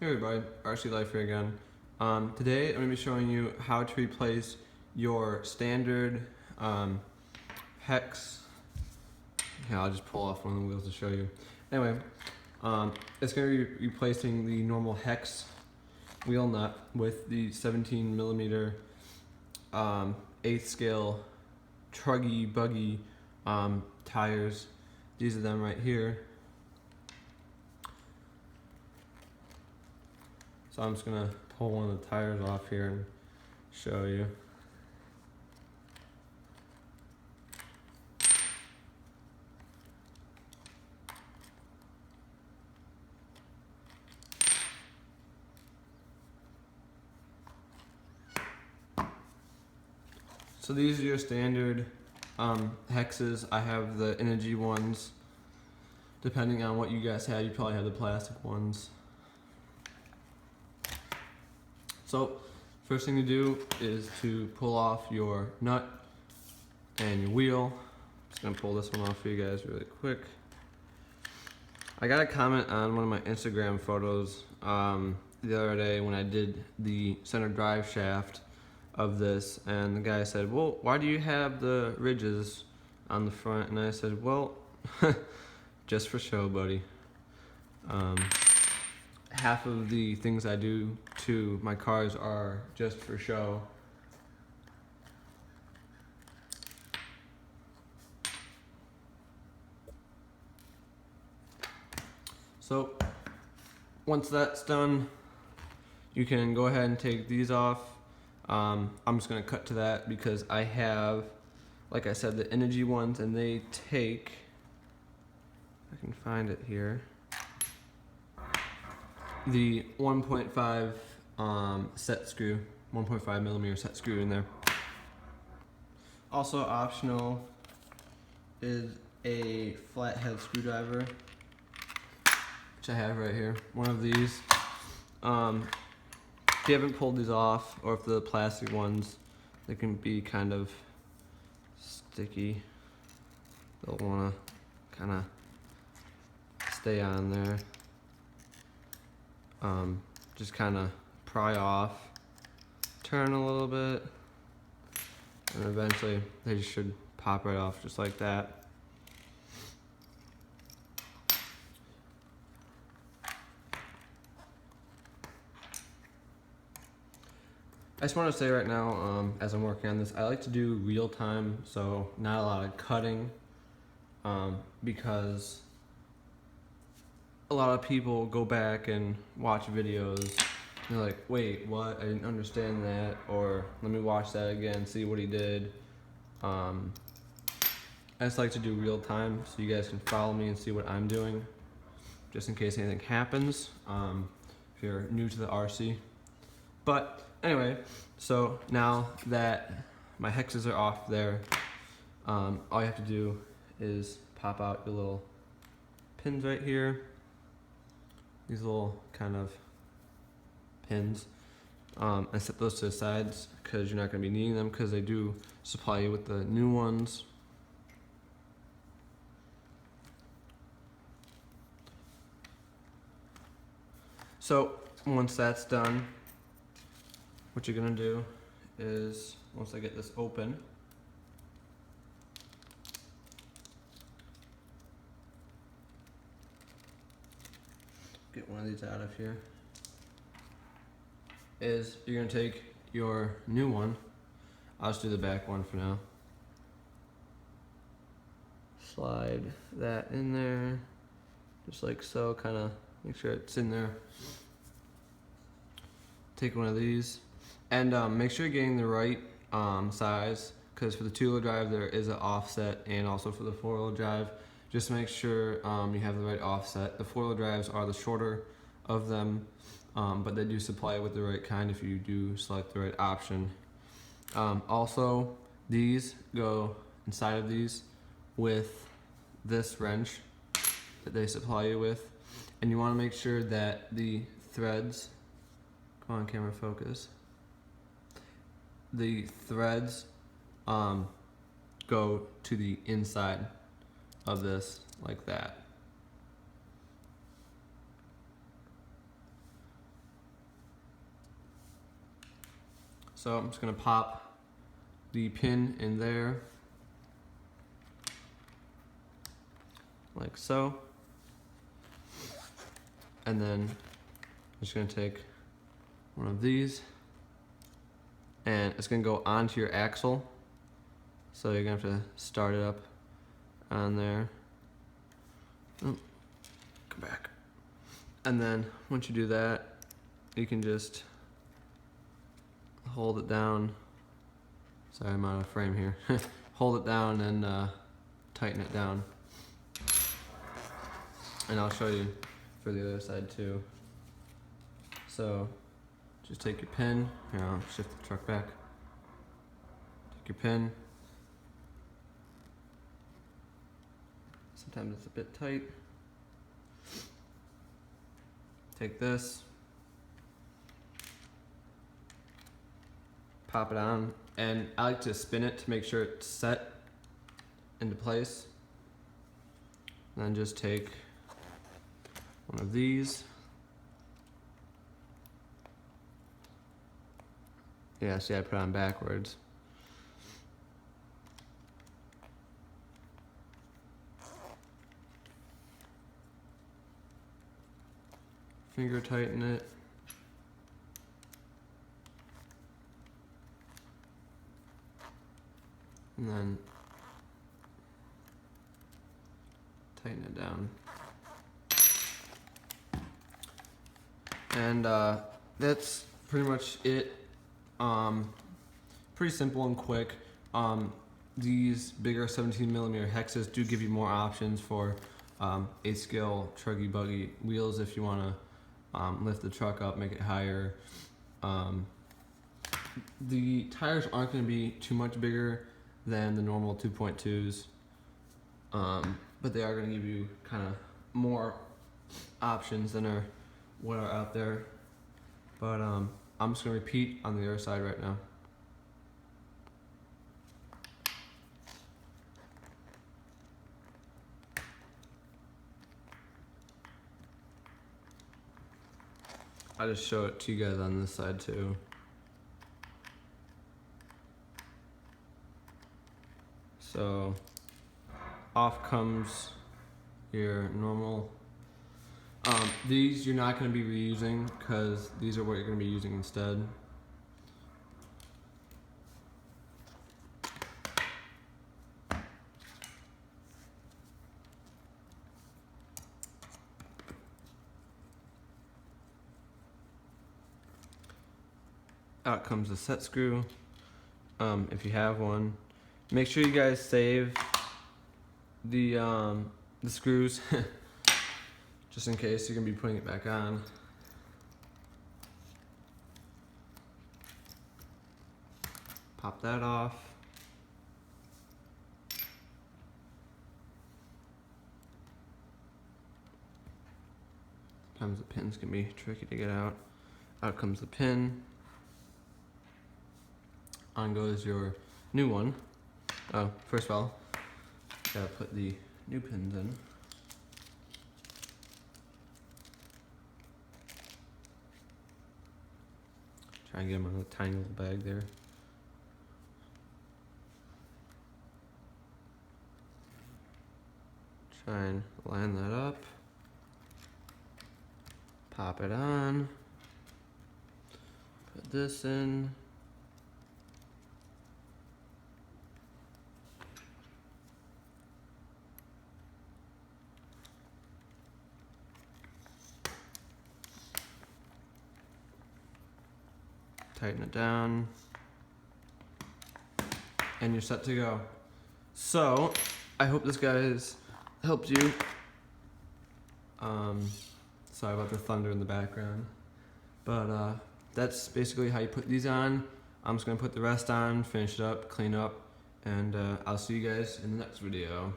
Hey everybody, RC Life here again. Today I'm going to be showing you how to replace your standard hex. Yeah, I'll just pull off one of the wheels to show you. Anyway, it's going to be replacing the normal hex wheel nut with the 17 millimeter 8th scale truggy buggy tires. These are them right here. So I'm just gonna pull one of the tires off here and show you. So these are your standard hexes. I have the energy ones. Depending on what you guys have, you probably have the plastic ones. So first thing to do is to pull off your nut and your wheel. Just gonna pull this one off for you guys really quick. I got a comment on one of my Instagram photos the other day when I did the center drive shaft of this, and the guy said, well, why do you have the ridges on the front? And I said, well, just for show, buddy. Half of the things I do to my cars are just for show. So once that's done, you can go ahead and take these off. I'm just going to cut to that because I have, like I said, the energy ones, and they take, I can find it here, the 1.5 set screw, 1.5 millimeter set screw in there. Also optional is a flathead screwdriver, which I have right here, one of these. If you haven't pulled these off, or if the plastic ones, they can be kind of sticky. They'll want to kind of stay on there. Just kind of pry off, turn a little bit, and eventually they just should pop right off just like that. I just want to say right now, as I'm working on this, I like to do real time, so not a lot of cutting, because a lot of people go back and watch videos and they're like, wait, what? I didn't understand that, or let me watch that again, see what he did. I just like to do real time so you guys can follow me and see what I'm doing, just in case anything happens, if you're new to the RC. But anyway, so now that my hexes are off there, all you have to do is pop out your little pins right here. These little kind of pins, and set those to the sides because you're not going to be needing them, because they do supply you with the new ones. So once that's done, what you're going to do is, once I get this open, get one of these out of here, is you're going to take your new one. I'll just do the back one for now. Slide that in there, just like so, kind of make sure it's in there. Take one of these, and make sure you're getting the right size, because for the 2-wheel drive there is an offset, and also for the 4-wheel drive. Just make sure you have the right offset. The 4-wheel drives are the shorter of them, but they do supply with the right kind if you do select the right option. Also, these go inside of these with this wrench that they supply you with, and you want to make sure that the threads, come on camera, focus, the threads go to the inside of this like that. So I'm just gonna pop the pin in there, like so. And then I'm just gonna take one of these, and it's gonna go onto your axle. So you're gonna have to start it up on there. Oh, come back. And then once you do that, you can just hold it down. Sorry, I'm out of frame here. Hold it down and tighten it down. And I'll show you for the other side too. So just take your pin. Here, I'll shift the truck back. Take your pin. Sometimes it's a bit tight. Take this. Pop it on, and I like to spin it to make sure it's set into place. And then just take one of these. Yeah, see, I put it on backwards. Finger tighten it. And then tighten it down. And that's pretty much it. Pretty simple and quick. These bigger 17mm hexes do give you more options for 8-scale truggy buggy wheels if you want to lift the truck up, make it higher. The tires aren't going to be too much bigger than the normal 2.2s, but they are going to give you kind of more options than what are out there. But I'm just going to repeat on the other side right now. I'll just show it to you guys on this side too. So off comes your normal. These you're not going to be reusing because these are what you're going to be using instead. Out comes the set screw, if you have one. Make sure you guys save the screws, just in case you're gonna be putting it back on. Pop that off. Sometimes the pins can be tricky to get out. Out comes the pin. On goes your new one. Oh, first of all, gotta put the new pins in. Try and get them in a tiny little bag there. Try and line that up. Pop it on. Put this in. Tighten it down, and you're set to go. So, I hope this guys helped you. Sorry about the thunder in the background, but that's basically how you put these on. I'm just gonna put the rest on, finish it up, clean up, and I'll see you guys in the next video.